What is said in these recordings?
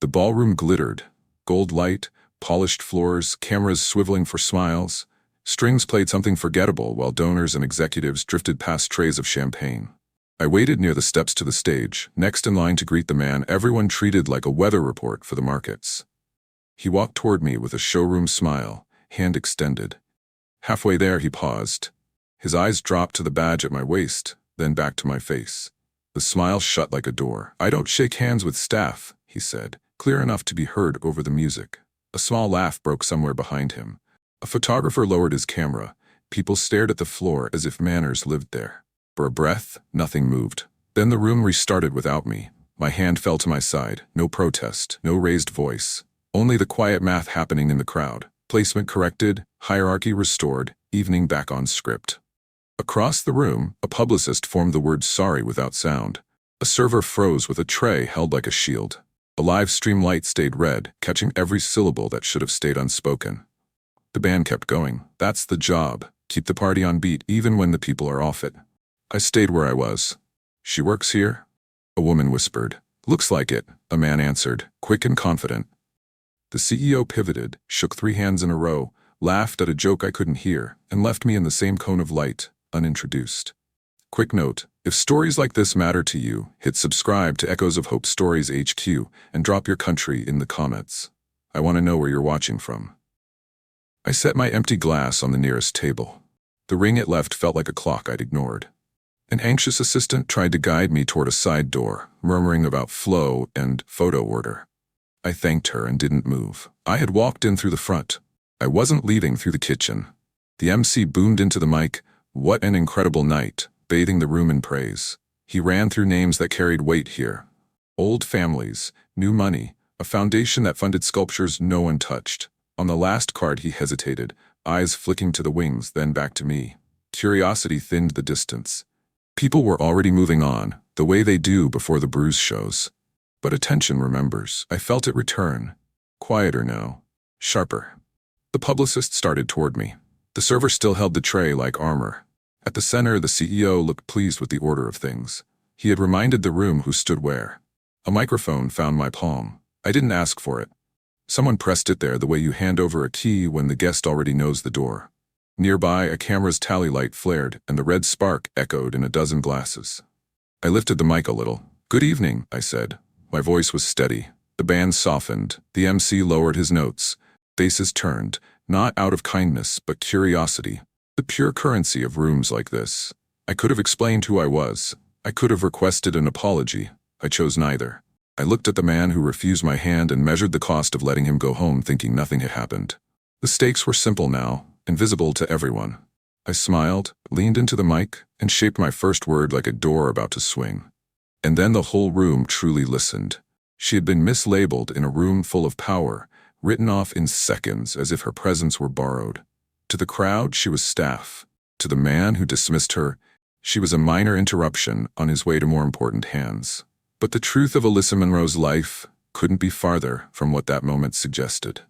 The ballroom glittered. Gold light, polished floors, cameras swiveling for smiles. Strings played something forgettable while donors and executives drifted past trays of champagne. I waited near the steps to the stage, next in line to greet the man everyone treated like a weather report for the markets. He walked toward me with a showroom smile, hand extended. Halfway there, he paused. His eyes dropped to the badge at my waist, then back to my face. The smile shut like a door. "I don't shake hands with staff," he said, clear enough to be heard over the music. A small laugh broke somewhere behind him. A photographer lowered his camera. People stared at the floor as if manners lived there. For a breath, nothing moved. Then the room restarted without me. My hand fell to my side. No protest, no raised voice. Only the quiet math happening in the crowd. Placement corrected, hierarchy restored, evening back on script. Across the room, a publicist formed the word sorry without sound. A server froze with a tray held like a shield. A live stream light stayed red, catching every syllable that should have stayed unspoken. The band kept going. That's the job. Keep the party on beat even when the people are off it. I stayed where I was. "She works here?" A woman whispered. "Looks like it," a man answered, quick and confident. The CEO pivoted, shook 3 hands in a row, laughed at a joke I couldn't hear, and left me in the same cone of light, unintroduced. Quick note, if stories like this matter to you, hit subscribe to Echoes of Hope Stories HQ and drop your country in the comments. I want to know where you're watching from. I set my empty glass on the nearest table. The ring it left felt like a clock I'd ignored. An anxious assistant tried to guide me toward a side door, murmuring about flow and photo order. I thanked her and didn't move. I had walked in through the front. I wasn't leaving through the kitchen. The MC boomed into the mic, "What an incredible night," bathing the room in praise. He ran through names that carried weight here. Old families, new money, a foundation that funded sculptures no one touched. On the last card he hesitated, eyes flicking to the wings, then back to me. Curiosity thinned the distance. People were already moving on, the way they do before the bruise shows. But attention remembers. I felt it return. Quieter now. Sharper. The publicist started toward me. The server still held the tray like armor. At the center, the CEO looked pleased with the order of things. He had reminded the room who stood where. A microphone found my palm. I didn't ask for it. Someone pressed it there the way you hand over a key when the guest already knows the door. Nearby, a camera's tally light flared, and the red spark echoed in a dozen glasses. I lifted the mic a little. "Good evening," I said. My voice was steady. The band softened. The MC lowered his notes. Faces turned, not out of kindness, but curiosity. The pure currency of rooms like this. I could have explained who I was. I could have requested an apology. I chose neither. I looked at the man who refused my hand and measured the cost of letting him go home thinking nothing had happened. The stakes were simple now, invisible to everyone. I smiled, leaned into the mic, and shaped my first word like a door about to swing. And then the whole room truly listened. She had been mislabeled in a room full of power, written off in seconds as if her presence were borrowed. To the crowd, she was staff. To the man who dismissed her, she was a minor interruption on his way to more important hands. But the truth of Alyssa Monroe's life couldn't be farther from what that moment suggested.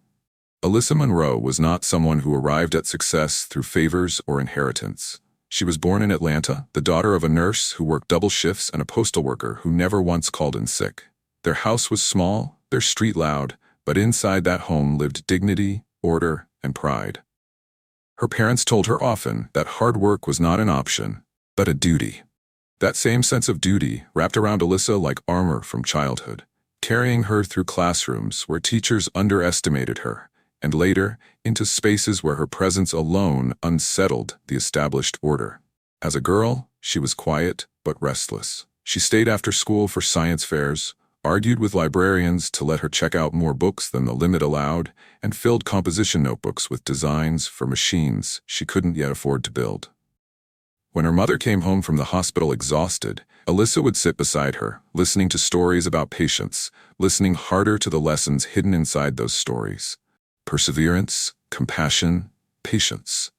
Alyssa Monroe was not someone who arrived at success through favors or inheritance. She was born in Atlanta, the daughter of a nurse who worked double shifts and a postal worker who never once called in sick. Their house was small, their street loud, but inside that home lived dignity, order, and pride. Her parents told her often that hard work was not an option, but a duty. That same sense of duty wrapped around Alyssa like armor from childhood, carrying her through classrooms where teachers underestimated her, and later into spaces where her presence alone unsettled the established order. As a girl, she was quiet but restless. She stayed after school for science fairs, argued with librarians to let her check out more books than the limit allowed, and filled composition notebooks with designs for machines she couldn't yet afford to build. When her mother came home from the hospital exhausted, Alyssa would sit beside her, listening to stories about patience, listening harder to the lessons hidden inside those stories. Perseverance, compassion, patience.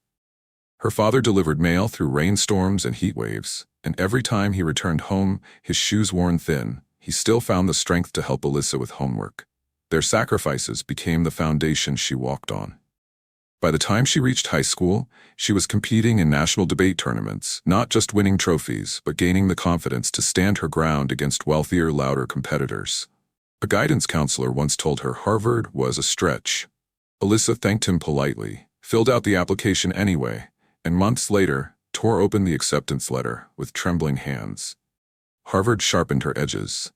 Her father delivered mail through rainstorms and heat waves, and every time he returned home, his shoes worn thin, he still found the strength to help Alyssa with homework. Their sacrifices became the foundation she walked on. By the time she reached high school, she was competing in national debate tournaments, not just winning trophies, but gaining the confidence to stand her ground against wealthier, louder competitors. A guidance counselor once told her Harvard was a stretch. Alyssa thanked him politely, filled out the application anyway, and months later, tore open the acceptance letter with trembling hands. Harvard sharpened her edges.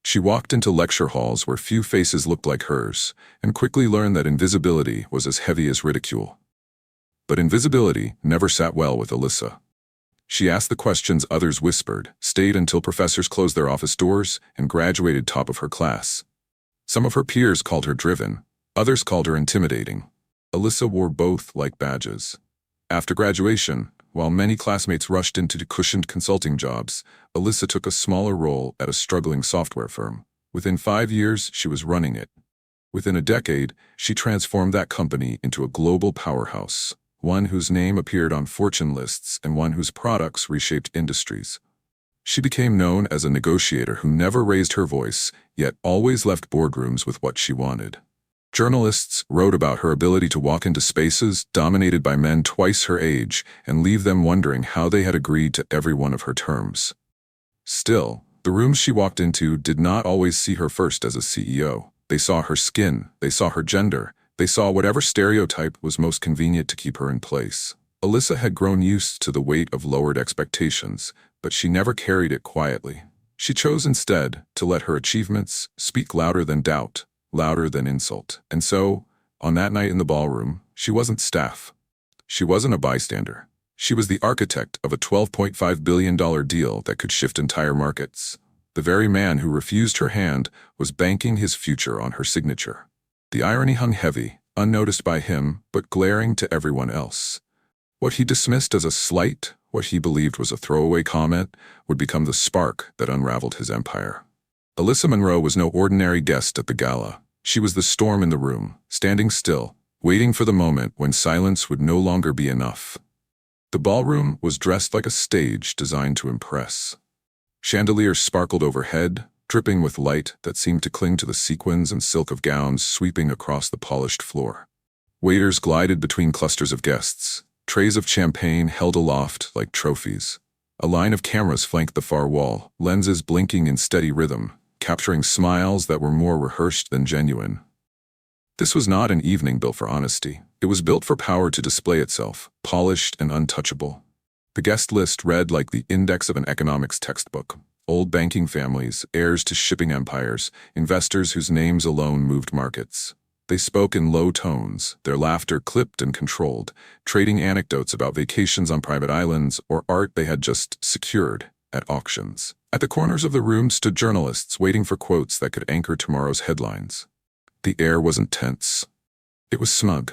She walked into lecture halls where few faces looked like hers, and quickly learned that invisibility was as heavy as ridicule. But invisibility never sat well with Alyssa. She asked the questions others whispered, stayed until professors closed their office doors, and graduated top of her class. Some of her peers called her driven, others called her intimidating. Alyssa wore both like badges. After graduation, while many classmates rushed into cushioned consulting jobs, Alyssa took a smaller role at a struggling software firm. Within 5 years, she was running it. Within a decade, she transformed that company into a global powerhouse, one whose name appeared on fortune lists and one whose products reshaped industries. She became known as a negotiator who never raised her voice, yet always left boardrooms with what she wanted. Journalists wrote about her ability to walk into spaces dominated by men twice her age and leave them wondering how they had agreed to every one of her terms. Still, the rooms she walked into did not always see her first as a CEO. They saw her skin, they saw her gender, they saw whatever stereotype was most convenient to keep her in place. Alyssa had grown used to the weight of lowered expectations, but she never carried it quietly. She chose instead to let her achievements speak louder than doubt, louder than insult. And so, on that night in the ballroom, she wasn't staff. She wasn't a bystander. She was the architect of a $12.5 billion deal that could shift entire markets. The very man who refused her hand was banking his future on her signature. The irony hung heavy, unnoticed by him, but glaring to everyone else. What he dismissed as a slight, what he believed was a throwaway comment, would become the spark that unraveled his empire. Alyssa Monroe was no ordinary guest at the gala. She was the storm in the room, standing still, waiting for the moment when silence would no longer be enough. The ballroom was dressed like a stage designed to impress. Chandeliers sparkled overhead, dripping with light that seemed to cling to the sequins and silk of gowns sweeping across the polished floor. Waiters glided between clusters of guests, trays of champagne held aloft like trophies. A line of cameras flanked the far wall, lenses blinking in steady rhythm, capturing smiles that were more rehearsed than genuine. This was not an evening built for honesty. It was built for power to display itself, polished and untouchable. The guest list read like the index of an economics textbook. Old banking families, heirs to shipping empires, investors whose names alone moved markets. They spoke in low tones, their laughter clipped and controlled, trading anecdotes about vacations on private islands or art they had just secured at auctions. At the corners of the room stood journalists waiting for quotes that could anchor tomorrow's headlines. The air wasn't tense. It was smug.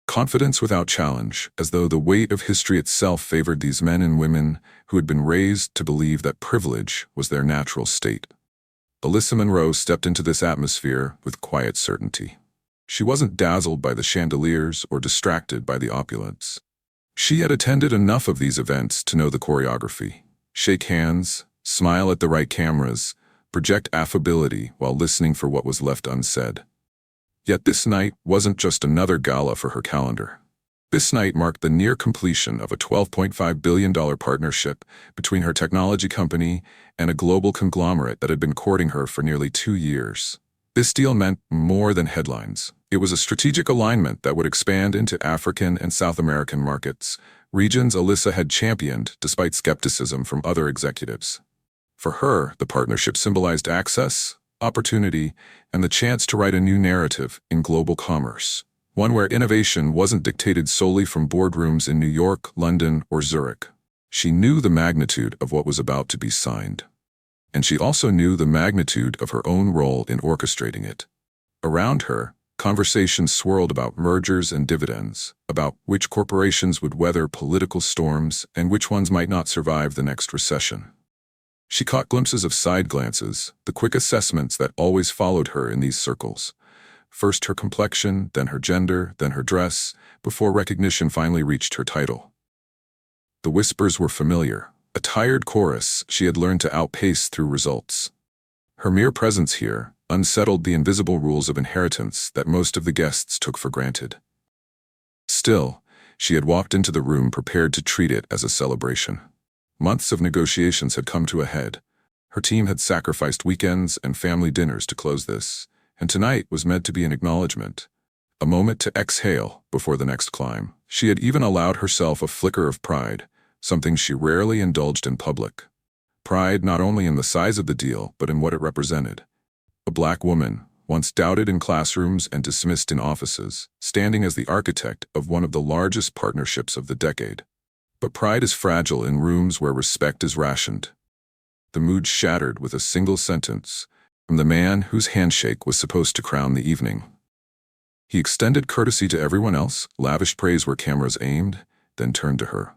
Confidence without challenge, as though the weight of history itself favored these men and women who had been raised to believe that privilege was their natural state. Alyssa Monroe stepped into this atmosphere with quiet certainty. She wasn't dazzled by the chandeliers or distracted by the opulence. She had attended enough of these events to know the choreography. Shake hands, smile at the right cameras, project affability while listening for what was left unsaid. Yet this night wasn't just another gala for her calendar. This night marked the near completion of a $12.5 billion partnership between her technology company and a global conglomerate that had been courting her for nearly 2 years. This deal meant more than headlines. It was a strategic alignment that would expand into African and South American markets, regions Alyssa had championed despite skepticism from other executives. For her, the partnership symbolized access, opportunity, and the chance to write a new narrative in global commerce, one where innovation wasn't dictated solely from boardrooms in New York, London, or Zurich. She knew the magnitude of what was about to be signed. And she also knew the magnitude of her own role in orchestrating it. Around her, conversations swirled about mergers and dividends, about which corporations would weather political storms and which ones might not survive the next recession. She caught glimpses of side glances, the quick assessments that always followed her in these circles. First her complexion, then her gender, then her dress, before recognition finally reached her title. The whispers were familiar, a tired chorus she had learned to outpace through results. Her mere presence here unsettled the invisible rules of inheritance that most of the guests took for granted. Still, she had walked into the room prepared to treat it as a celebration. Months of negotiations had come to a head. Her team had sacrificed weekends and family dinners to close this, and tonight was meant to be an acknowledgement, a moment to exhale before the next climb. She had even allowed herself a flicker of pride, something she rarely indulged in public. Pride not only in the size of the deal, but in what it represented. A black woman, once doubted in classrooms and dismissed in offices, standing as the architect of one of the largest partnerships of the decade. But pride is fragile in rooms where respect is rationed. The mood shattered with a single sentence from the man whose handshake was supposed to crown the evening. He extended courtesy to everyone else, lavished praise where cameras aimed, then turned to her.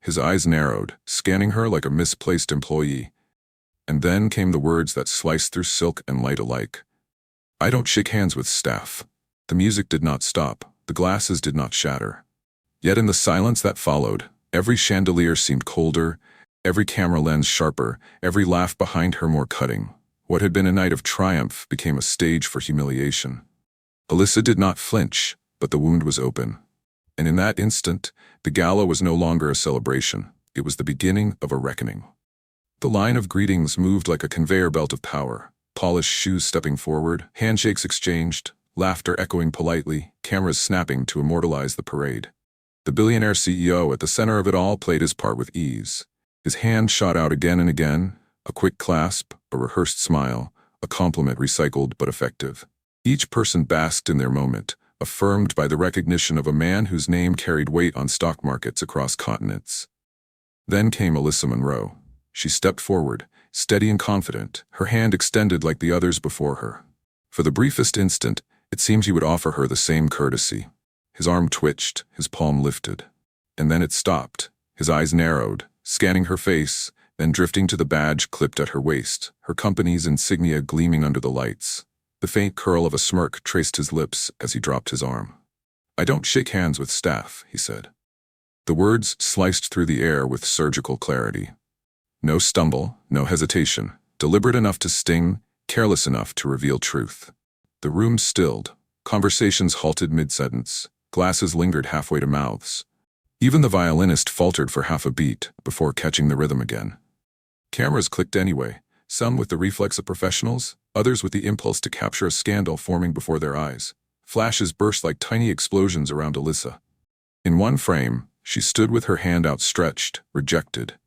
His eyes narrowed, scanning her like a misplaced employee. And then came the words that sliced through silk and light alike. "I don't shake hands with staff." The music did not stop, the glasses did not shatter. Yet in the silence that followed, every chandelier seemed colder, every camera lens sharper, every laugh behind her more cutting. What had been a night of triumph became a stage for humiliation. Alyssa did not flinch, but the wound was open. And in that instant, the gala was no longer a celebration. It was the beginning of a reckoning. The line of greetings moved like a conveyor belt of power. Polished shoes stepping forward, handshakes exchanged, laughter echoing politely, cameras snapping to immortalize the parade. The billionaire CEO at the center of it all played his part with ease. His hand shot out again and again, a quick clasp, a rehearsed smile, a compliment recycled but effective. Each person basked in their moment, affirmed by the recognition of a man whose name carried weight on stock markets across continents. Then came Alyssa Monroe. She stepped forward, steady and confident, her hand extended like the others before her. For the briefest instant, it seemed he would offer her the same courtesy. His arm twitched, his palm lifted. And then it stopped. His eyes narrowed, scanning her face, then drifting to the badge clipped at her waist, her company's insignia gleaming under the lights. The faint curl of a smirk traced his lips as he dropped his arm. "I don't shake hands with staff," he said. The words sliced through the air with surgical clarity. No stumble, no hesitation, deliberate enough to sting, careless enough to reveal truth. The room stilled, conversations halted mid-sentence, glasses lingered halfway to mouths. Even the violinist faltered for half a beat before catching the rhythm again. Cameras clicked anyway, some with the reflex of professionals, others with the impulse to capture a scandal forming before their eyes. Flashes burst like tiny explosions around Alyssa. In one frame, she stood with her hand outstretched, rejected.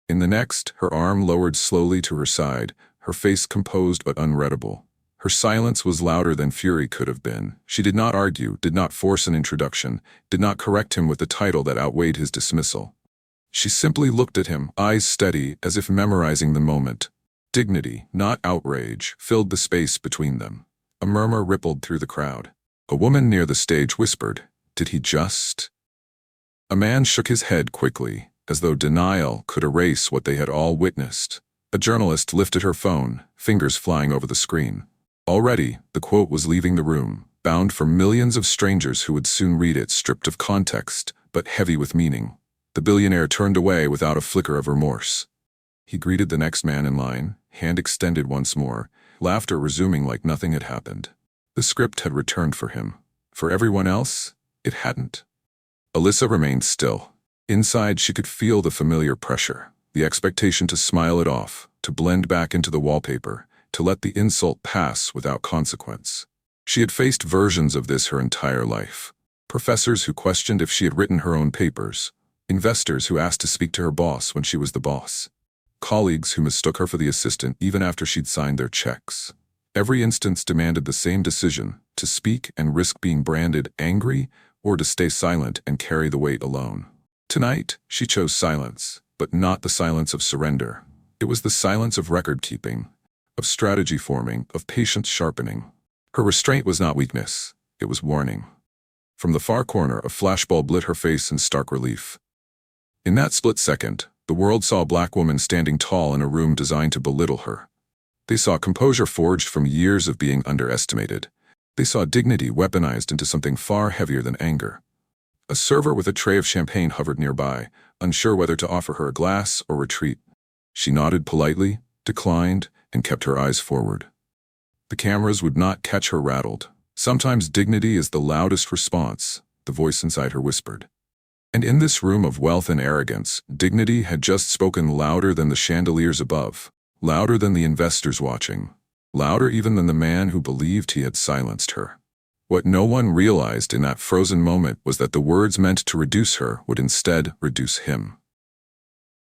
In the next, her arm lowered slowly to her side, her face composed but unreadable. Her silence was louder than fury could have been. She did not argue, did not force an introduction, did not correct him with the title that outweighed his dismissal. She simply looked at him, eyes steady, as if memorizing the moment. Dignity, not outrage, filled the space between them. A murmur rippled through the crowd. A woman near the stage whispered, "Did he just?" A man shook his head quickly, as though denial could erase what they had all witnessed. A journalist lifted her phone, fingers flying over the screen. Already, the quote was leaving the room, bound for millions of strangers who would soon read it stripped of context, but heavy with meaning. The billionaire turned away without a flicker of remorse. He greeted the next man in line, hand extended once more, laughter resuming like nothing had happened. The script had returned for him. For everyone else, it hadn't. Alyssa remained still. Inside, she could feel the familiar pressure, the expectation to smile it off, to blend back into the wallpaper, to let the insult pass without consequence. She had faced versions of this her entire life. Professors who questioned if she had written her own papers. Investors who asked to speak to her boss when she was the boss. Colleagues who mistook her for the assistant even after she'd signed their checks. Every instance demanded the same decision, to speak and risk being branded angry, or to stay silent and carry the weight alone. Tonight, she chose silence, but not the silence of surrender. It was the silence of record-keeping, of strategy forming, of patience sharpening. Her restraint was not weakness, it was warning. From the far corner, a flashbulb lit her face in stark relief. In that split second, the world saw a black woman standing tall in a room designed to belittle her. They saw composure forged from years of being underestimated. They saw dignity weaponized into something far heavier than anger. A server with a tray of champagne hovered nearby, unsure whether to offer her a glass or retreat. She nodded politely, declined, and kept her eyes forward. The cameras would not catch her rattled. Sometimes dignity is the loudest response, the voice inside her whispered. And in this room of wealth and arrogance, dignity had just spoken louder than the chandeliers above, louder than the investors watching, louder even than the man who believed he had silenced her. What no one realized in that frozen moment was that the words meant to reduce her would instead reduce him.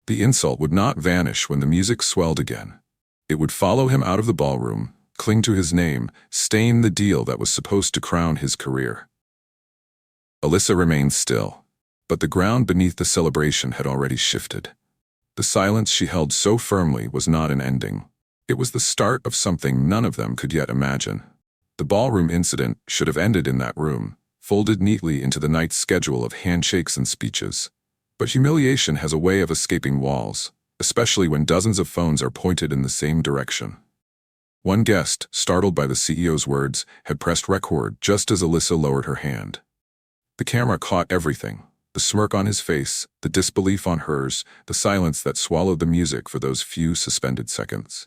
The insult would not vanish when the music swelled again. It would follow him out of the ballroom, cling to his name, stain the deal that was supposed to crown his career. Alyssa remained still, but the ground beneath the celebration had already shifted. The silence she held so firmly was not an ending. It was the start of something none of them could yet imagine. The ballroom incident should have ended in that room, folded neatly into the night's schedule of handshakes and speeches. But humiliation has a way of escaping walls, especially when dozens of phones are pointed in the same direction. One guest, startled by the CEO's words, had pressed record just as Alyssa lowered her hand. The camera caught everything: the smirk on his face, the disbelief on hers, the silence that swallowed the music for those few suspended seconds.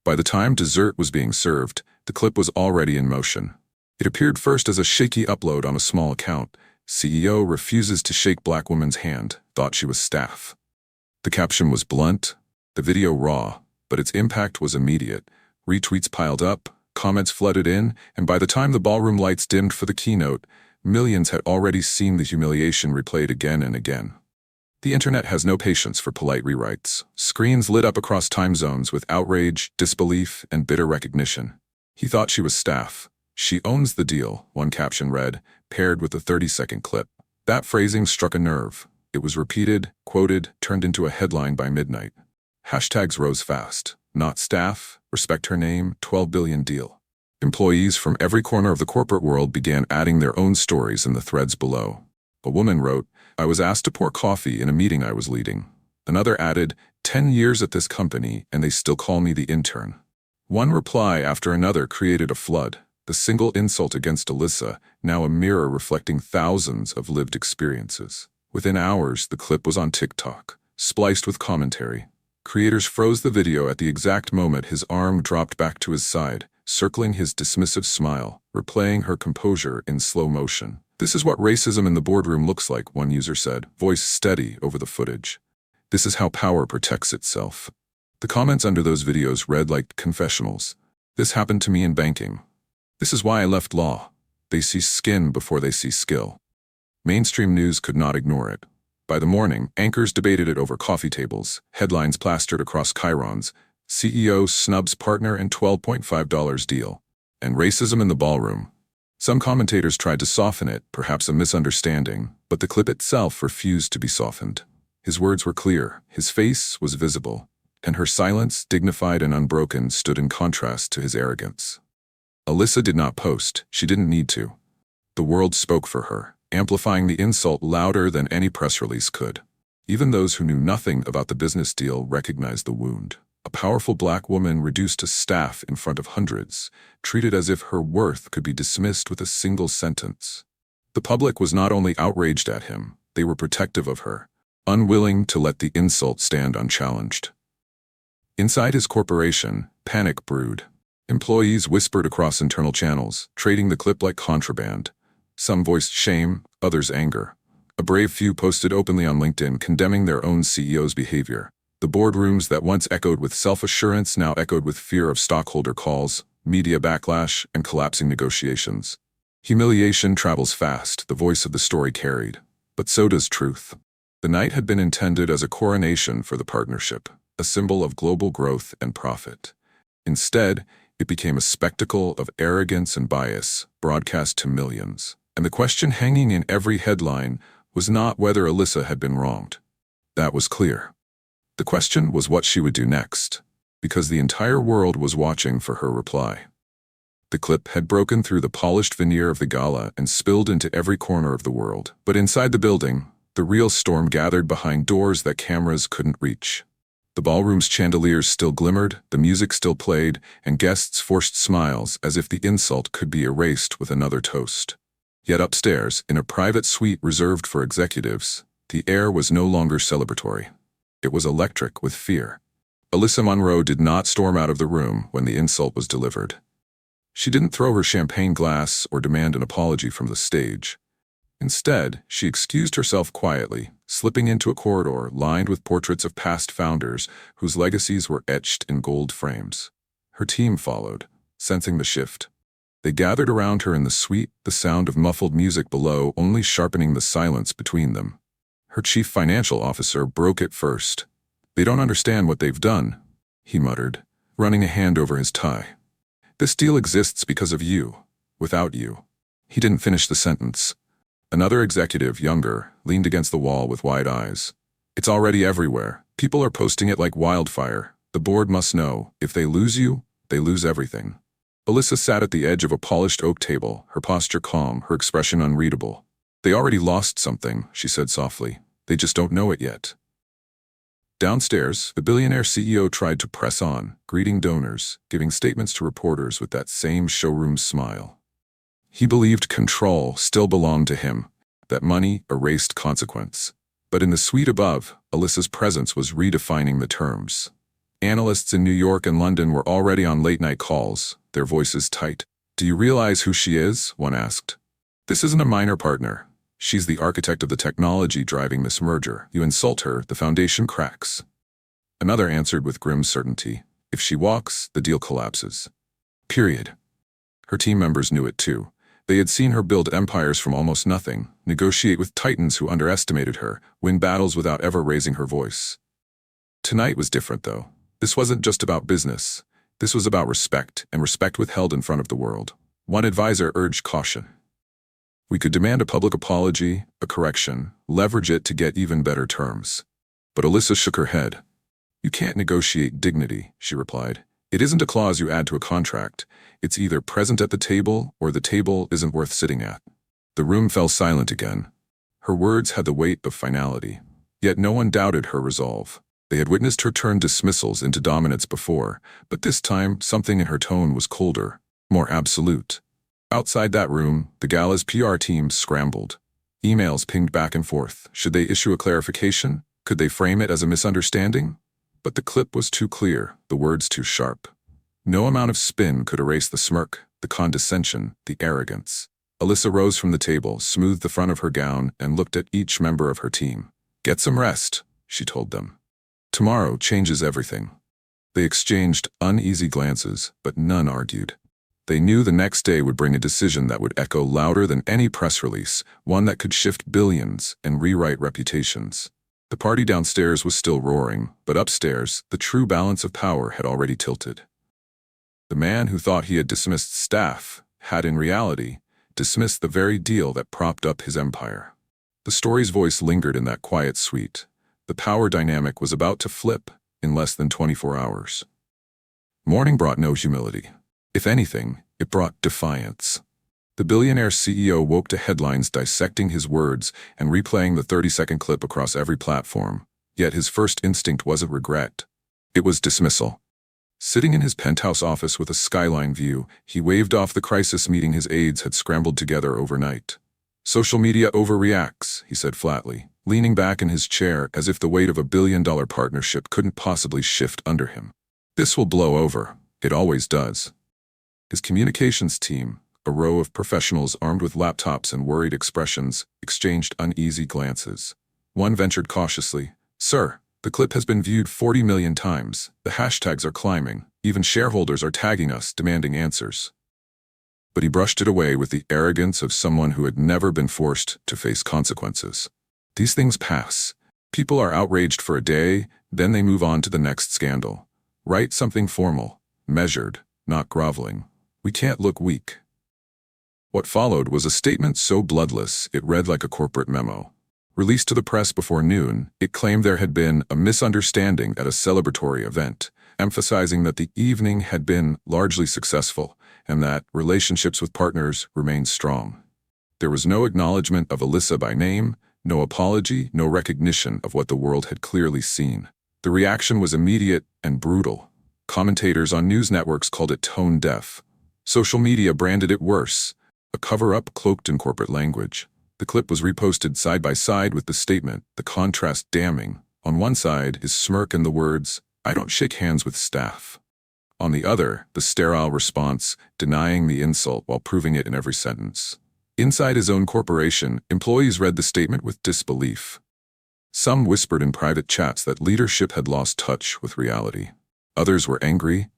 By the time dessert was being served, the clip was already in motion. It appeared first as a shaky upload on a small account. CEO refuses to shake black woman's hand, thought she was staff. The caption was blunt, the video raw, but its impact was immediate. Retweets piled up, comments flooded in, and by the time the ballroom lights dimmed for the keynote, millions had already seen the humiliation replayed again and again. The internet has no patience for polite rewrites. Screens lit up across time zones with outrage, disbelief, and bitter recognition. He thought she was staff. She owns the deal, one caption read, paired with a 30-second clip. That phrasing struck a nerve. It was repeated, quoted, turned into a headline by midnight. Hashtags rose fast. Not staff, respect her name, 12 billion deal. Employees from every corner of the corporate world began adding their own stories in the threads below. A woman wrote, "I was asked to pour coffee in a meeting I was leading." Another added, 10 years at this company and they still call me the intern." One reply after another created a flood. The single insult against Alyssa, now a mirror reflecting thousands of lived experiences. Within hours, the clip was on TikTok, spliced with commentary. Creators froze the video at the exact moment his arm dropped back to his side, circling his dismissive smile, replaying her composure in slow motion. "This is what racism in the boardroom looks like," one user said, voice steady over the footage. "This is how power protects itself." The comments under those videos read like confessionals. "This happened to me in banking. This is why I left law." They see skin before they see skill. Mainstream news could not ignore it. By the morning, anchors debated it over coffee tables, headlines plastered across chyrons, CEO snubs partner in $12.5 deal, and racism in the ballroom. Some commentators tried to soften it, perhaps a misunderstanding, but the clip itself refused to be softened. His words were clear, his face was visible, and her silence, dignified and unbroken, stood in contrast to his arrogance. Alyssa did not post, she didn't need to. The world spoke for her, amplifying the insult louder than any press release could. Even those who knew nothing about the business deal recognized the wound. A powerful black woman reduced to staff in front of hundreds, treated as if her worth could be dismissed with a single sentence. The public was not only outraged at him, they were protective of her, unwilling to let the insult stand unchallenged. Inside his corporation, panic brewed. Employees whispered across internal channels, trading the clip like contraband. Some voiced shame, others anger. A brave few posted openly on LinkedIn condemning their own CEO's behavior. The boardrooms that once echoed with self-assurance now echoed with fear of stockholder calls, media backlash, and collapsing negotiations. Humiliation travels fast, the voice of the story carried. But so does truth. The night had been intended as a coronation for the partnership, a symbol of global growth and profit. Instead, it became a spectacle of arrogance and bias, broadcast to millions. And the question hanging in every headline was not whether Alyssa had been wronged. That was clear. The question was what she would do next, because the entire world was watching for her reply. The clip had broken through the polished veneer of the gala and spilled into every corner of the world. But inside the building, the real storm gathered behind doors that cameras couldn't reach. The ballroom's chandeliers still glimmered, the music still played, and guests forced smiles as if the insult could be erased with another toast. Yet upstairs, in a private suite reserved for executives, the air was no longer celebratory. It was electric with fear. Alyssa Monroe did not storm out of the room when the insult was delivered. She didn't throw her champagne glass or demand an apology from the stage. Instead, she excused herself quietly, slipping into a corridor lined with portraits of past founders whose legacies were etched in gold frames. Her team followed, sensing the shift. They gathered around her in the suite, the sound of muffled music below only sharpening the silence between them. Her chief financial officer broke it first. "They don't understand what they've done," he muttered, running a hand over his tie. "This deal exists because of you. Without you." He didn't finish the sentence. Another executive, younger, leaned against the wall with wide eyes. "It's already everywhere. People are posting it like wildfire. The board must know, if they lose you, they lose everything." Alyssa sat at the edge of a polished oak table, her posture calm, her expression unreadable. "They already lost something," she said softly. "They just don't know it yet." Downstairs, the billionaire CEO tried to press on, greeting donors, giving statements to reporters with that same showroom smile. He believed control still belonged to him, that money erased consequence. But in the suite above, Alyssa's presence was redefining the terms. Analysts in New York and London were already on late-night calls, their voices tight. "Do you realize who she is?" one asked. "This isn't a minor partner. She's the architect of the technology driving this merger. You insult her, the foundation cracks." Another answered with grim certainty. "If she walks, the deal collapses." Period. Her team members knew it too. They had seen her build empires from almost nothing, negotiate with titans who underestimated her, win battles without ever raising her voice. Tonight was different, though. This wasn't just about business. This was about respect, and respect withheld in front of the world. One advisor urged caution. "We could demand a public apology, a correction, leverage it to get even better terms." But Alyssa shook her head. "You can't negotiate dignity," she replied. "It isn't a clause you add to a contract. It's either present at the table or the table isn't worth sitting at." The room fell silent again. Her words had the weight of finality. Yet no one doubted her resolve. They had witnessed her turn dismissals into dominance before, but this time something in her tone was colder, more absolute. Outside that room, the gala's PR team scrambled. Emails pinged back and forth. Should they issue a clarification? Could they frame it as a misunderstanding? But the clip was too clear, the words too sharp. No amount of spin could erase the smirk, the condescension, the arrogance. Alyssa rose from the table, smoothed the front of her gown, and looked at each member of her team. "Get some rest," she told them. "Tomorrow changes everything." They exchanged uneasy glances, but none argued. They knew the next day would bring a decision that would echo louder than any press release, one that could shift billions and rewrite reputations. The party downstairs was still roaring, but upstairs, the true balance of power had already tilted. The man who thought he had dismissed staff had in reality dismissed the very deal that propped up his empire. The story's voice lingered in that quiet suite. The power dynamic was about to flip in less than 24 hours. Morning brought no humility. If anything, it brought defiance. The billionaire CEO woke to headlines dissecting his words and replaying the 30-second clip across every platform. Yet his first instinct wasn't regret. It was dismissal. Sitting in his penthouse office with a skyline view, he waved off the crisis meeting his aides had scrambled together overnight. "Social media overreacts," he said flatly, leaning back in his chair as if the weight of a billion-dollar partnership couldn't possibly shift under him. "This will blow over. It always does." His communications team, a row of professionals armed with laptops and worried expressions, exchanged uneasy glances. One ventured cautiously, "Sir, the clip has been viewed 40 million times. The hashtags are climbing. Even shareholders are tagging us, demanding answers." But he brushed it away with the arrogance of someone who had never been forced to face consequences. These things pass. People are outraged for a day, then they move on to the next scandal. Write something formal, measured, not groveling. We can't look weak. What followed was a statement so bloodless it read like a corporate memo. Released to the press before noon, it claimed there had been a misunderstanding at a celebratory event, emphasizing that the evening had been largely successful and that relationships with partners remained strong. There was no acknowledgement of Alyssa by name, no apology, no recognition of what the world had clearly seen. The reaction was immediate and brutal. Commentators on news networks called it tone deaf. Social media branded it worse, a cover-up cloaked in corporate language. The clip was reposted side by side with the statement, the contrast damning. On one side, his smirk and the words, "I don't shake hands with staff." On the other, the sterile response, denying the insult while proving it in every sentence. Inside his own corporation, employees read the statement with disbelief. Some whispered in private chats that leadership had lost touch with reality. Others were angry,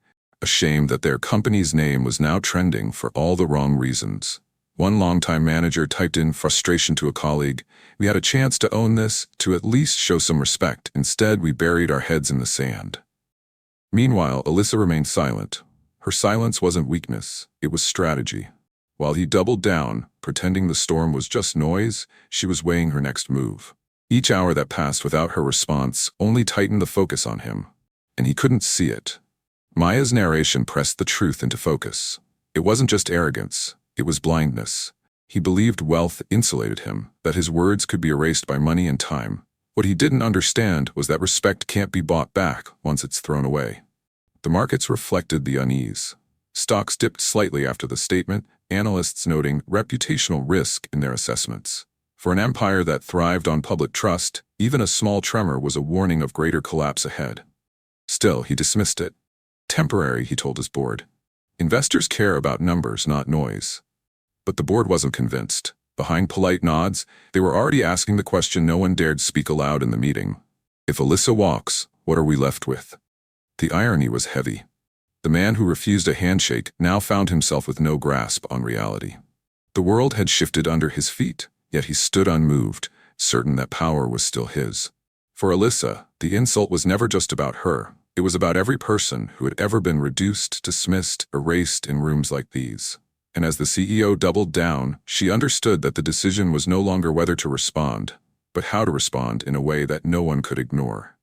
ashamed that their company's name was now trending for all the wrong reasons. One longtime manager typed in frustration to a colleague, "We had a chance to own this, to at least show some respect. Instead, we buried our heads in the sand." Meanwhile, Alyssa remained silent. Her silence wasn't weakness, it was strategy. While he doubled down, pretending the storm was just noise, she was weighing her next move. Each hour that passed without her response only tightened the focus on him, and he couldn't see it. Maya's narration pressed the truth into focus. It wasn't just arrogance, it was blindness. He believed wealth insulated him, that his words could be erased by money and time. What he didn't understand was that respect can't be bought back once it's thrown away. The markets reflected the unease. Stocks dipped slightly after the statement, analysts noting reputational risk in their assessments. For an empire that thrived on public trust, even a small tremor was a warning of greater collapse ahead. Still, he dismissed it. Temporary, he told his board. Investors care about numbers, not noise. But the board wasn't convinced. Behind polite nods, they were already asking the question no one dared speak aloud in the meeting. If Alyssa walks, what are we left with? The irony was heavy. The man who refused a handshake now found himself with no grasp on reality. The world had shifted under his feet, yet he stood unmoved, certain that power was still his. For Alyssa, the insult was never just about her. It was about every person who had ever been reduced, dismissed, erased in rooms like these. And as the CEO doubled down, she understood that the decision was no longer whether to respond, but how to respond in a way that no one could ignore.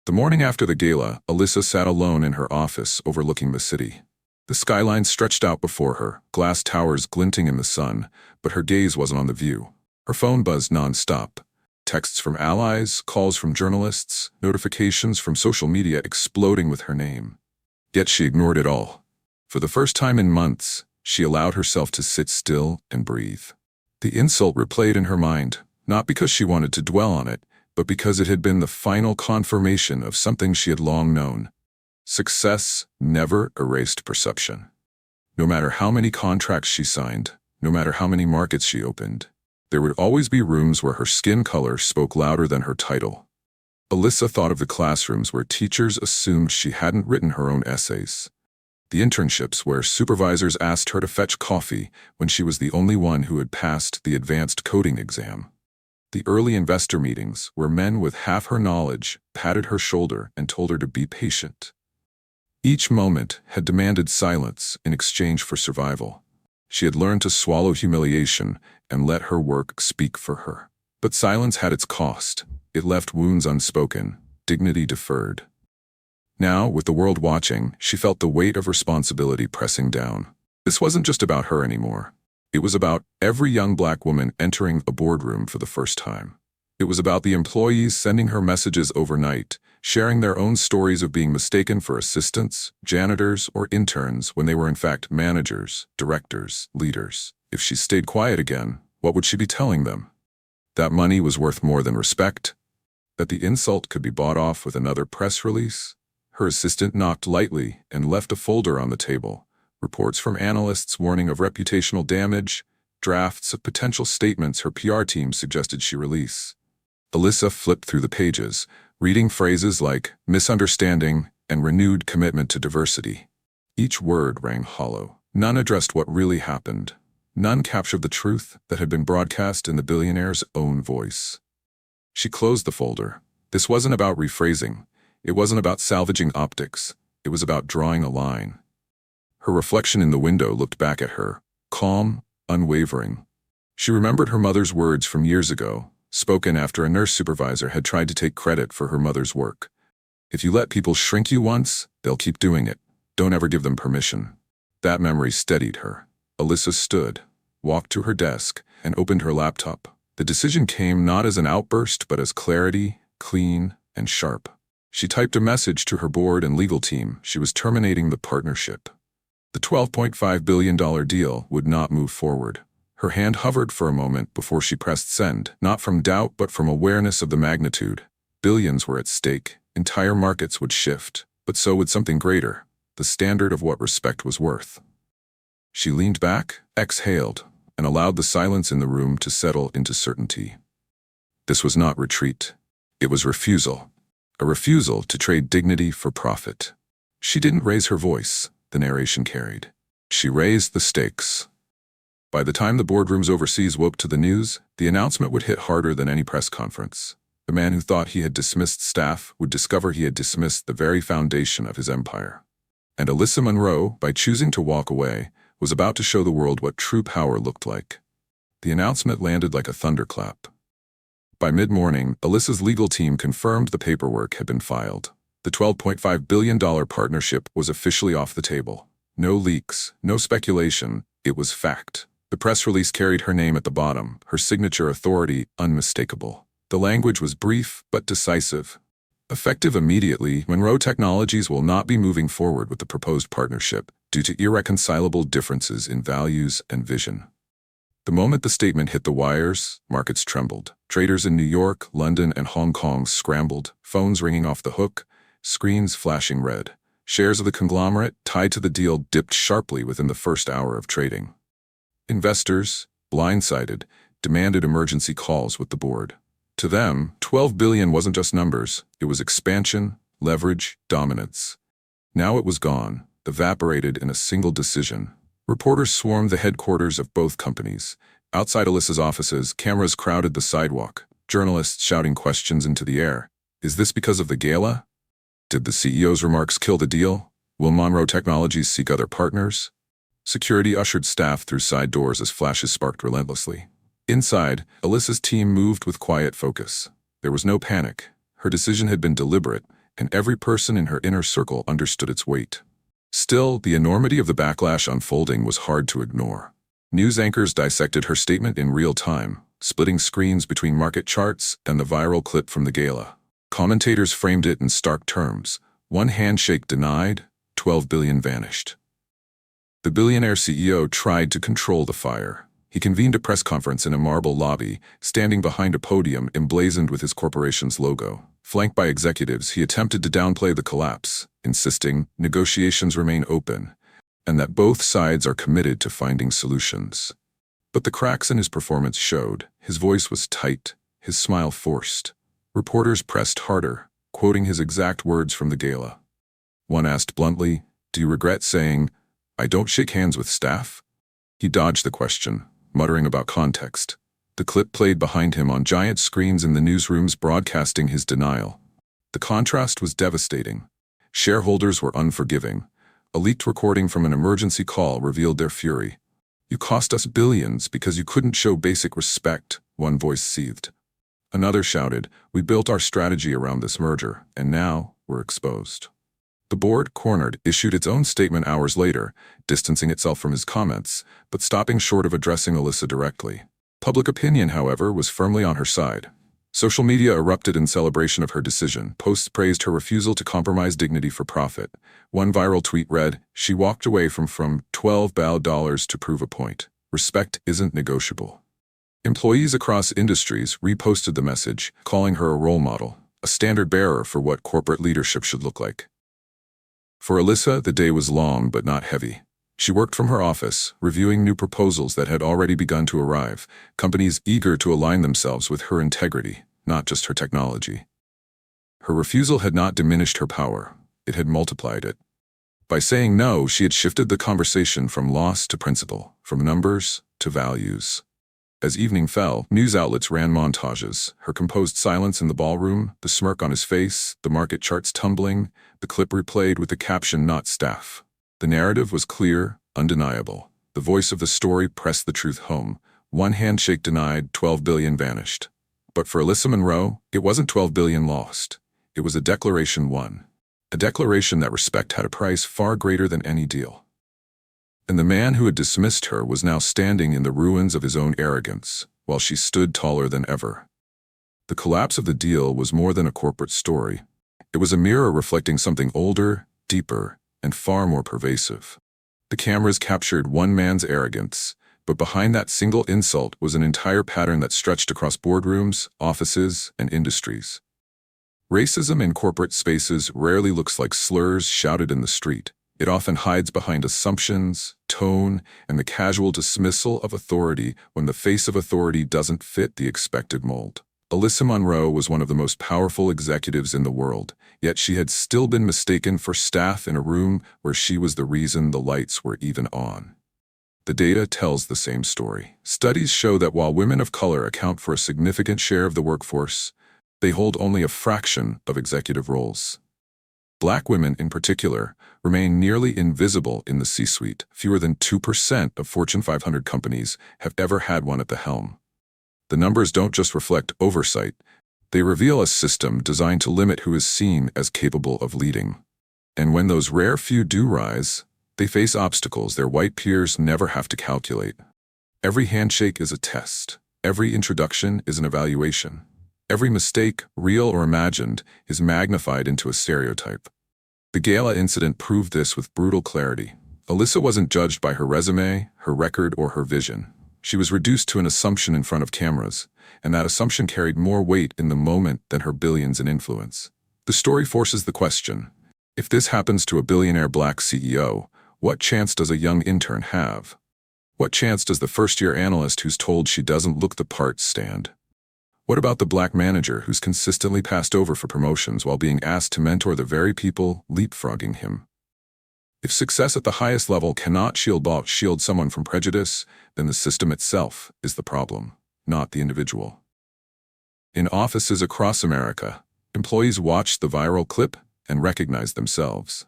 The morning after the gala, Alyssa sat alone in her office overlooking the city. The skyline stretched out before her, glass towers glinting in the sun, but her gaze wasn't on the view. Her phone buzzed non-stop. Texts from allies, calls from journalists, notifications from social media exploding with her name. Yet she ignored it all. For the first time in months, she allowed herself to sit still and breathe. The insult replayed in her mind, not because she wanted to dwell on it, but because it had been the final confirmation of something she had long known. Success never erased perception. No matter how many contracts she signed, no matter how many markets she opened, there would always be rooms where her skin color spoke louder than her title. Alyssa thought of the classrooms where teachers assumed she hadn't written her own essays. The internships where supervisors asked her to fetch coffee when she was the only one who had passed the advanced coding exam. The early investor meetings where men with half her knowledge patted her shoulder and told her to be patient. Each moment had demanded silence in exchange for survival. She had learned to swallow humiliation and let her work speak for her. But silence had its cost. It left wounds unspoken, dignity deferred. Now, with the world watching, she felt the weight of responsibility pressing down. This wasn't just about her anymore. It was about every young black woman entering a boardroom for the first time. It was about the employees sending her messages overnight, sharing their own stories of being mistaken for assistants, janitors, or interns when they were in fact managers, directors, leaders. If she stayed quiet again, what would she be telling them? That money was worth more than respect? That the insult could be bought off with another press release? Her assistant knocked lightly and left a folder on the table. Reports from analysts warning of reputational damage, drafts of potential statements her PR team suggested she release. Alyssa flipped through the pages, reading phrases like misunderstanding and renewed commitment to diversity. Each word rang hollow. None addressed what really happened. None captured the truth that had been broadcast in the billionaire's own voice. She closed the folder. This wasn't about rephrasing. It wasn't about salvaging optics. It was about drawing a line. Her reflection in the window looked back at her, calm, unwavering. She remembered her mother's words from years ago, spoken after a nurse supervisor had tried to take credit for her mother's work. If you let people shrink you once, they'll keep doing it. Don't ever give them permission. That memory steadied her. Alyssa stood, walked to her desk, and opened her laptop. The decision came not as an outburst, but as clarity, clean, and sharp. She typed a message to her board and legal team. She was terminating the partnership. The $12.5 billion deal would not move forward. Her hand hovered for a moment before she pressed send, not from doubt but from awareness of the magnitude. Billions were at stake. Entire markets would shift, but so would something greater, the standard of what respect was worth. She leaned back, exhaled, and allowed the silence in the room to settle into certainty. This was not retreat. It was refusal. A refusal to trade dignity for profit. She didn't raise her voice, the narration carried. She raised the stakes. By the time the boardrooms overseas woke to the news, the announcement would hit harder than any press conference. The man who thought he had dismissed staff would discover he had dismissed the very foundation of his empire. And Alyssa Monroe, by choosing to walk away, was about to show the world what true power looked like. The announcement landed like a thunderclap. By mid-morning, Alyssa's legal team confirmed the paperwork had been filed. The $12.5 billion partnership was officially off the table. No leaks, no speculation, it was fact. The press release carried her name at the bottom, her signature authority unmistakable. The language was brief but decisive. Effective immediately, Monroe Technologies will not be moving forward with the proposed partnership due to irreconcilable differences in values and vision. The moment the statement hit the wires, markets trembled. Traders in New York, London, and Hong Kong scrambled, phones ringing off the hook, screens flashing red. Shares of the conglomerate tied to the deal dipped sharply within the first hour of trading. Investors, blindsided, demanded emergency calls with the board. To them, $12 billion wasn't just numbers, it was expansion, leverage, dominance. Now it was gone, evaporated in a single decision. Reporters swarmed the headquarters of both companies. Outside Alyssa's offices, cameras crowded the sidewalk, journalists shouting questions into the air. Is this because of the gala? Did the CEO's remarks kill the deal? Will Monroe Technologies seek other partners? Security ushered staff through side doors as flashes sparked relentlessly. Inside, Alyssa's team moved with quiet focus. There was no panic. Her decision had been deliberate, and every person in her inner circle understood its weight. Still, the enormity of the backlash unfolding was hard to ignore. News anchors dissected her statement in real time, splitting screens between market charts and the viral clip from the gala. Commentators framed it in stark terms. One handshake denied, 12 billion vanished. The billionaire CEO tried to control the fire. He convened a press conference in a marble lobby, standing behind a podium emblazoned with his corporation's logo. Flanked by executives, he attempted to downplay the collapse, insisting negotiations remain open, and that both sides are committed to finding solutions. But the cracks in his performance showed. His voice was tight, his smile forced. Reporters pressed harder, quoting his exact words from the gala. One asked bluntly, "Do you regret saying, 'I don't shake hands with staff'?" He dodged the question, muttering about context. The clip played behind him on giant screens in the newsrooms broadcasting his denial. The contrast was devastating. Shareholders were unforgiving. A leaked recording from an emergency call revealed their fury. "You cost us billions because you couldn't show basic respect," one voice seethed. Another shouted, "We built our strategy around this merger, and now we're exposed." The board, cornered, issued its own statement hours later, distancing itself from his comments, but stopping short of addressing Alyssa directly. Public opinion, however, was firmly on her side. Social media erupted in celebration of her decision. Posts praised her refusal to compromise dignity for profit. One viral tweet read, "She walked away from $12 billion to prove a point. Respect isn't negotiable." Employees across industries reposted the message, calling her a role model, a standard bearer for what corporate leadership should look like. For Alyssa, the day was long but not heavy. She worked from her office, reviewing new proposals that had already begun to arrive, companies eager to align themselves with her integrity, not just her technology. Her refusal had not diminished her power, it had multiplied it. By saying no, she had shifted the conversation from loss to principle, from numbers to values. As evening fell, news outlets ran montages, her composed silence in the ballroom, the smirk on his face, the market charts tumbling, the clip replayed with the caption, "Not staff." The narrative was clear, undeniable. The voice of the story pressed the truth home. One handshake denied, 12 billion vanished. But for Alyssa Monroe, it wasn't 12 billion lost. It was a declaration won. A declaration that respect had a price far greater than any deal. And the man who had dismissed her was now standing in the ruins of his own arrogance, while she stood taller than ever. The collapse of the deal was more than a corporate story. It was a mirror reflecting something older, deeper, and far more pervasive. The cameras captured one man's arrogance, but behind that single insult was an entire pattern that stretched across boardrooms, offices, and industries. Racism in corporate spaces rarely looks like slurs shouted in the street. It often hides behind assumptions, tone, and the casual dismissal of authority when the face of authority doesn't fit the expected mold. Alyssa Monroe was one of the most powerful executives in the world, yet she had still been mistaken for staff in a room where she was the reason the lights were even on. The data tells the same story. Studies show that while women of color account for a significant share of the workforce, they hold only a fraction of executive roles. Black women, in particular, remain nearly invisible in the C-suite. Fewer than 2% of Fortune 500 companies have ever had one at the helm. The numbers don't just reflect oversight, they reveal a system designed to limit who is seen as capable of leading. And when those rare few do rise, they face obstacles their white peers never have to calculate. Every handshake is a test. Every introduction is an evaluation. Every mistake, real or imagined, is magnified into a stereotype. The gala incident proved this with brutal clarity. Alyssa wasn't judged by her resume, her record, or her vision. She was reduced to an assumption in front of cameras, and that assumption carried more weight in the moment than her billions in influence. The story forces the question, if this happens to a billionaire black CEO, what chance does a young intern have? What chance does the first-year analyst who's told she doesn't look the part stand? What about the black manager who's consistently passed over for promotions while being asked to mentor the very people leapfrogging him? If success at the highest level cannot shield someone from prejudice, then the system itself is the problem, not the individual. In offices across America, employees watched the viral clip and recognized themselves.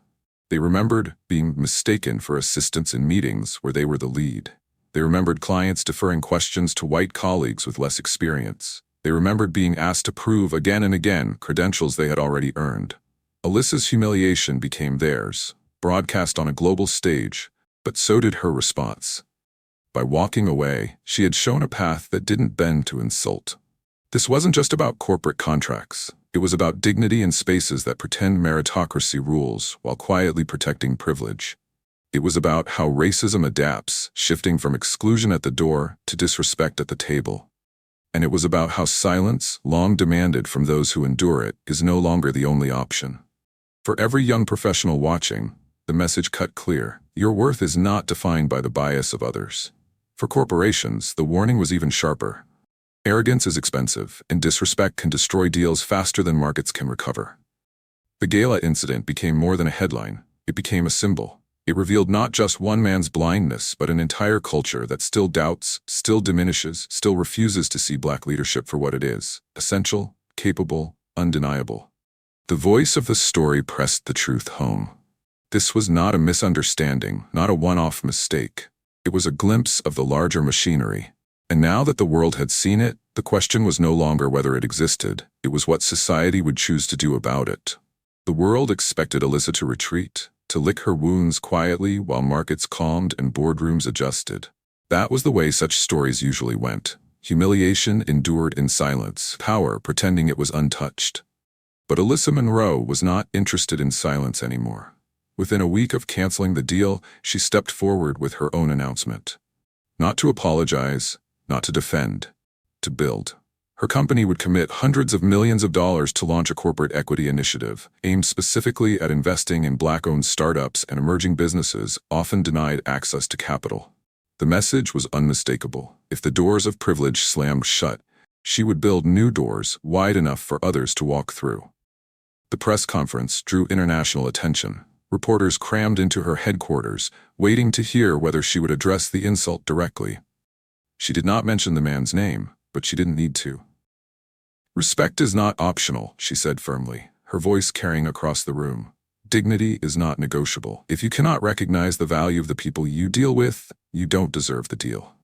They remembered being mistaken for assistants in meetings where they were the lead. They remembered clients deferring questions to white colleagues with less experience. They remembered being asked to prove again and again credentials they had already earned. Alyssa's humiliation became theirs, broadcast on a global stage, but so did her response. By walking away, she had shown a path that didn't bend to insult. This wasn't just about corporate contracts. It was about dignity in spaces that pretend meritocracy rules while quietly protecting privilege. It was about how racism adapts, shifting from exclusion at the door to disrespect at the table. And it was about how silence, long demanded from those who endure it, is no longer the only option. For every young professional watching, the message cut clear: your worth is not defined by the bias of others. For corporations, the warning was even sharper. Arrogance is expensive, and disrespect can destroy deals faster than markets can recover. The gala incident became more than a headline. It became a symbol. It revealed not just one man's blindness, but an entire culture that still doubts, still diminishes, still refuses to see black leadership for what it is: essential, capable, undeniable. The voice of the story pressed the truth home. This was not a misunderstanding, not a one-off mistake. It was a glimpse of the larger machinery. And now that the world had seen it, the question was no longer whether it existed. It was what society would choose to do about it. The world expected Alyssa to retreat, to lick her wounds quietly while markets calmed and boardrooms adjusted. That was the way such stories usually went. Humiliation endured in silence, power pretending it was untouched. But Alyssa Monroe was not interested in silence anymore. Within a week of canceling the deal, she stepped forward with her own announcement. Not to apologize, not to defend, to build. Her company would commit hundreds of millions of dollars to launch a corporate equity initiative aimed specifically at investing in black-owned startups and emerging businesses often denied access to capital. The message was unmistakable. If the doors of privilege slammed shut, she would build new doors wide enough for others to walk through. The press conference drew international attention. Reporters crammed into her headquarters, waiting to hear whether she would address the insult directly. She did not mention the man's name, but she didn't need to. Respect is not optional, she said firmly, her voice carrying across the room. Dignity is not negotiable. If you cannot recognize the value of the people you deal with, you don't deserve the deal.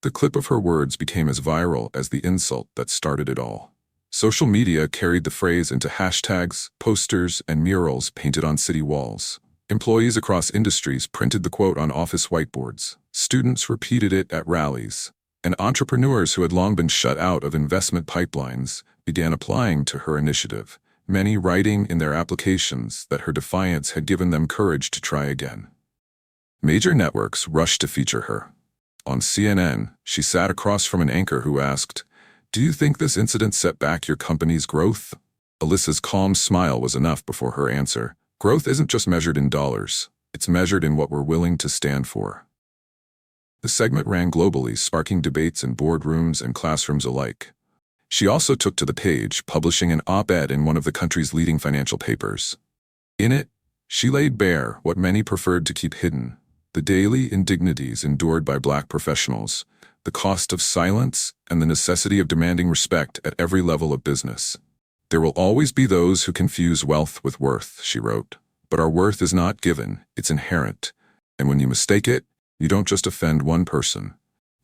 The clip of her words became as viral as the insult that started it all. Social media carried the phrase into hashtags, posters, and murals painted on city walls. Employees across industries printed the quote on office whiteboards. Students repeated it at rallies. And entrepreneurs who had long been shut out of investment pipelines began applying to her initiative, many writing in their applications that her defiance had given them courage to try again. Major networks rushed to feature her. On CNN, she sat across from an anchor who asked, "Do you think this incident set back your company's growth?" Alyssa's calm smile was enough before her answer. Growth isn't just measured in dollars. It's measured in what we're willing to stand for. The segment ran globally, sparking debates in boardrooms and classrooms alike. She also took to the page, publishing an op-ed in one of the country's leading financial papers. In it, she laid bare what many preferred to keep hidden: the daily indignities endured by Black professionals, the cost of silence, and the necessity of demanding respect at every level of business. "There will always be those who confuse wealth with worth," she wrote. "But our worth is not given, it's inherent. And when you mistake it, you don't just offend one person.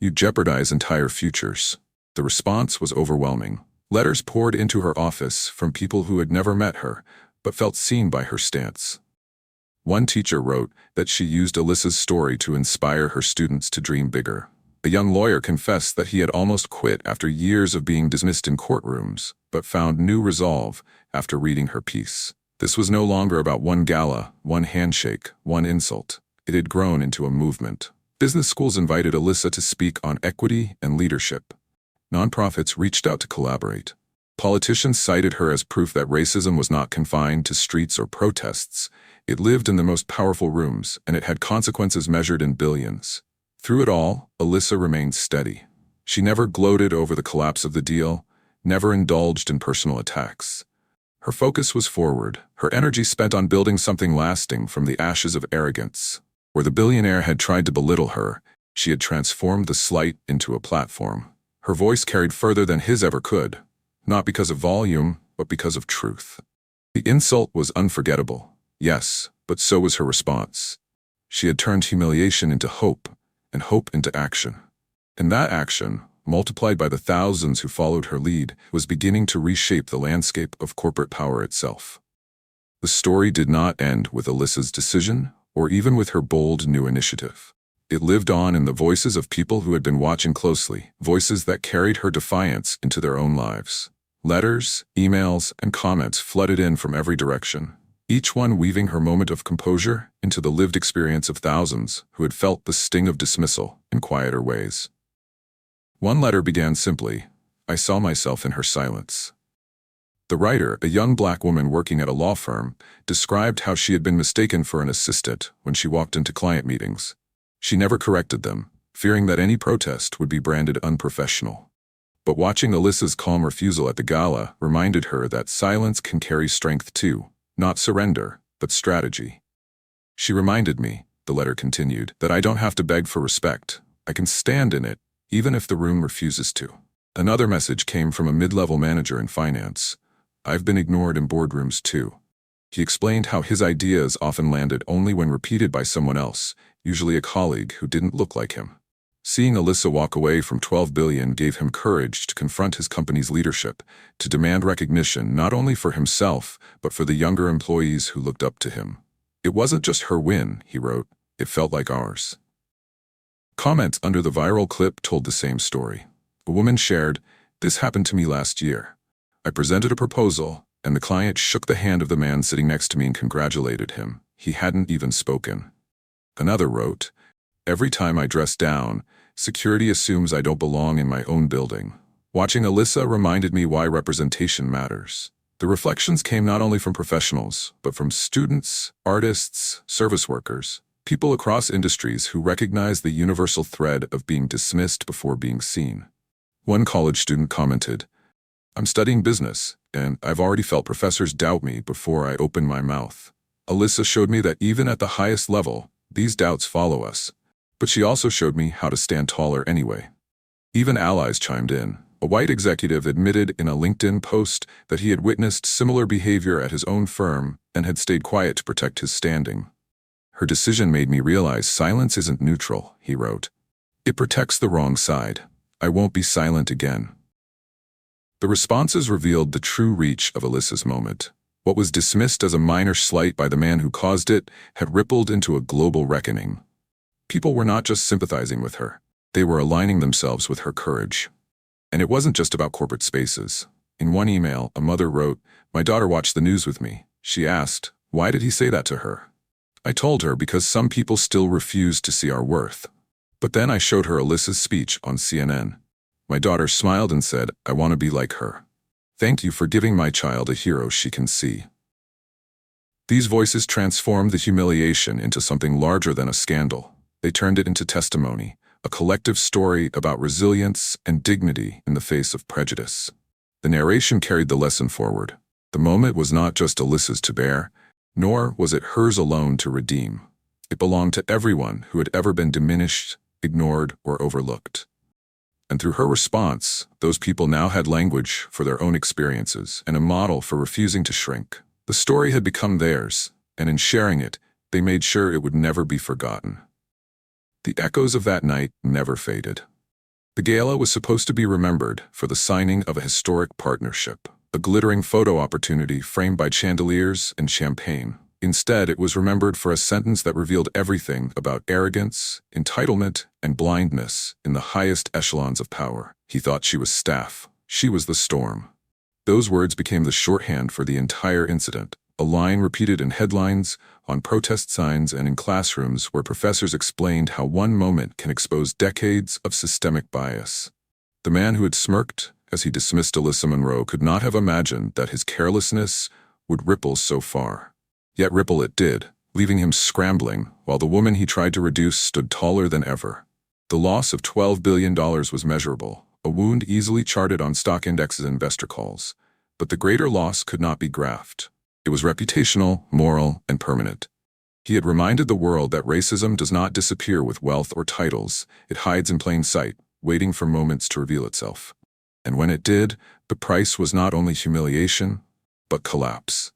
You jeopardize entire futures." The response was overwhelming. Letters poured into her office from people who had never met her, but felt seen by her stance. One teacher wrote that she used Alyssa's story to inspire her students to dream bigger. A young lawyer confessed that he had almost quit after years of being dismissed in courtrooms, but found new resolve after reading her piece. This was no longer about one gala, one handshake, one insult. It had grown into a movement. Business schools invited Alyssa to speak on equity and leadership. Nonprofits reached out to collaborate. Politicians cited her as proof that racism was not confined to streets or protests. It lived in the most powerful rooms, and it had consequences measured in billions. Through it all, Alyssa remained steady. She never gloated over the collapse of the deal, never indulged in personal attacks. Her focus was forward, her energy spent on building something lasting from the ashes of arrogance. Where the billionaire had tried to belittle her, she had transformed the slight into a platform. Her voice carried further than his ever could, not because of volume, but because of truth. The insult was unforgettable, yes, but so was her response. She had turned humiliation into hope, and hope into action. And that action, multiplied by the thousands who followed her lead, was beginning to reshape the landscape of corporate power itself. The story did not end with Alyssa's decision, or even with her bold new initiative. It lived on in the voices of people who had been watching closely, voices that carried her defiance into their own lives. Letters, emails, and comments flooded in from every direction, each one weaving her moment of composure into the lived experience of thousands who had felt the sting of dismissal in quieter ways. One letter began simply, "I saw myself in her silence." The writer, a young Black woman working at a law firm, described how she had been mistaken for an assistant when she walked into client meetings. She never corrected them, fearing that any protest would be branded unprofessional. But watching Alyssa's calm refusal at the gala reminded her that silence can carry strength too, not surrender, but strategy. "She reminded me," the letter continued, "that I don't have to beg for respect. I can stand in it, even if the room refuses to." Another message came from a mid-level manager in finance. "I've been ignored in boardrooms too." He explained how his ideas often landed only when repeated by someone else, usually a colleague who didn't look like him. Seeing Alyssa walk away from $12 billion gave him courage to confront his company's leadership, to demand recognition not only for himself, but for the younger employees who looked up to him. "It wasn't just her win," he wrote, "it felt like ours." Comments under the viral clip told the same story. A woman shared, "This happened to me last year. I presented a proposal, and the client shook the hand of the man sitting next to me and congratulated him. He hadn't even spoken." Another wrote, "Every time I dress down, security assumes I don't belong in my own building." Watching Alyssa reminded me why representation matters. The reflections came not only from professionals, but from students, artists, service workers, people across industries who recognize the universal thread of being dismissed before being seen. One college student commented, "I'm studying business, and I've already felt professors doubt me before I open my mouth. Alyssa showed me that even at the highest level, these doubts follow us. But she also showed me how to stand taller anyway." Even allies chimed in. A white executive admitted in a LinkedIn post that he had witnessed similar behavior at his own firm and had stayed quiet to protect his standing. "Her decision made me realize silence isn't neutral," he wrote. "It protects the wrong side. I won't be silent again." The responses revealed the true reach of Alyssa's moment. What was dismissed as a minor slight by the man who caused it had rippled into a global reckoning. People were not just sympathizing with her, they were aligning themselves with her courage. And it wasn't just about corporate spaces. In one email, a mother wrote, "My daughter watched the news with me. She asked, 'Why did he say that to her?' I told her because some people still refuse to see our worth. But then I showed her Alyssa's speech on CNN. My daughter smiled and said, 'I want to be like her. Thank you for giving my child a hero she can see.'" These voices transformed the humiliation into something larger than a scandal. They turned it into testimony, a collective story about resilience and dignity in the face of prejudice. The narration carried the lesson forward. The moment was not just Alyssa's to bear, nor was it hers alone to redeem. It belonged to everyone who had ever been diminished, ignored, or overlooked. And through her response, those people now had language for their own experiences and a model for refusing to shrink. The story had become theirs, and in sharing it, they made sure it would never be forgotten. The echoes of that night never faded. The gala was supposed to be remembered for the signing of a historic partnership, a glittering photo opportunity framed by chandeliers and champagne. Instead, it was remembered for a sentence that revealed everything about arrogance, entitlement, and blindness in the highest echelons of power. He thought she was staff. She was the storm. Those words became the shorthand for the entire incident, a line repeated in headlines, on protest signs, and in classrooms where professors explained how one moment can expose decades of systemic bias. The man who had smirked as he dismissed Alyssa Monroe could not have imagined that his carelessness would ripple so far. Yet ripple it did, leaving him scrambling, while the woman he tried to reduce stood taller than ever. The loss of $12 billion was measurable, a wound easily charted on stock indexes and investor calls. But the greater loss could not be graphed. It was reputational, moral, and permanent. He had reminded the world that racism does not disappear with wealth or titles. It hides in plain sight, waiting for moments to reveal itself. And when it did, the price was not only humiliation, but collapse.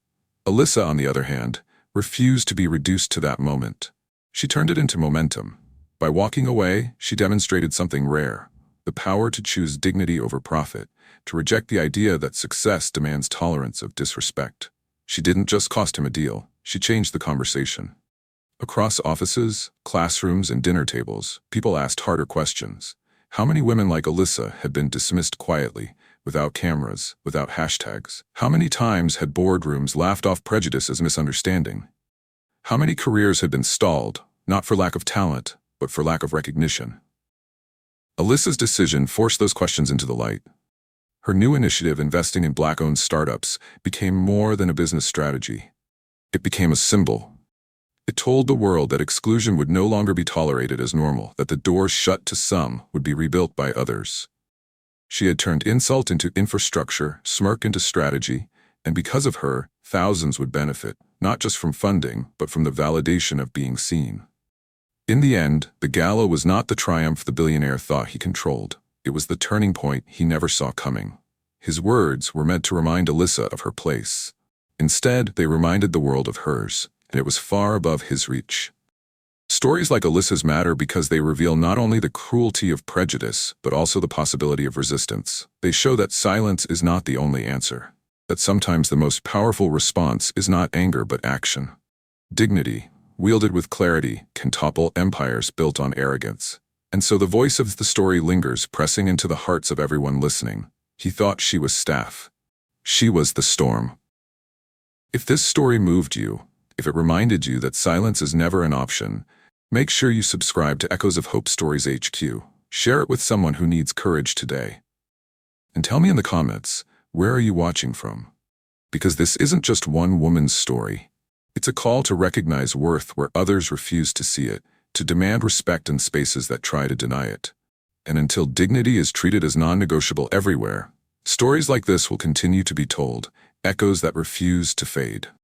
Alyssa, on the other hand, refused to be reduced to that moment. She turned it into momentum. By walking away, she demonstrated something rare: the power to choose dignity over profit, to reject the idea that success demands tolerance of disrespect. She didn't just cost him a deal, she changed the conversation. Across offices, classrooms, and dinner tables, people asked harder questions. How many women like Alyssa had been dismissed quietly, without cameras, without hashtags? How many times had boardrooms laughed off prejudice as misunderstanding? How many careers had been stalled, not for lack of talent, but for lack of recognition? Alyssa's decision forced those questions into the light. Her new initiative, investing in Black-owned startups, became more than a business strategy. It became a symbol. It told the world that exclusion would no longer be tolerated as normal, that the doors shut to some would be rebuilt by others. She had turned insult into infrastructure, smirk into strategy, and because of her, thousands would benefit, not just from funding, but from the validation of being seen. In the end, the gala was not the triumph the billionaire thought he controlled. It was the turning point he never saw coming. His words were meant to remind Alyssa of her place. Instead, they reminded the world of hers, and it was far above his reach. Stories like Alyssa's matter because they reveal not only the cruelty of prejudice, but also the possibility of resistance. They show that silence is not the only answer, that sometimes the most powerful response is not anger but action. Dignity, wielded with clarity, can topple empires built on arrogance. And so the voice of the story lingers, pressing into the hearts of everyone listening. He thought she was staff. She was the storm. If this story moved you, if it reminded you that silence is never an option, make sure you subscribe to Echoes of Hope Stories HQ. Share it with someone who needs courage today. And tell me in the comments, where are you watching from? Because this isn't just one woman's story. It's a call to recognize worth where others refuse to see it, to demand respect in spaces that try to deny it. And until dignity is treated as non-negotiable everywhere, stories like this will continue to be told, echoes that refuse to fade.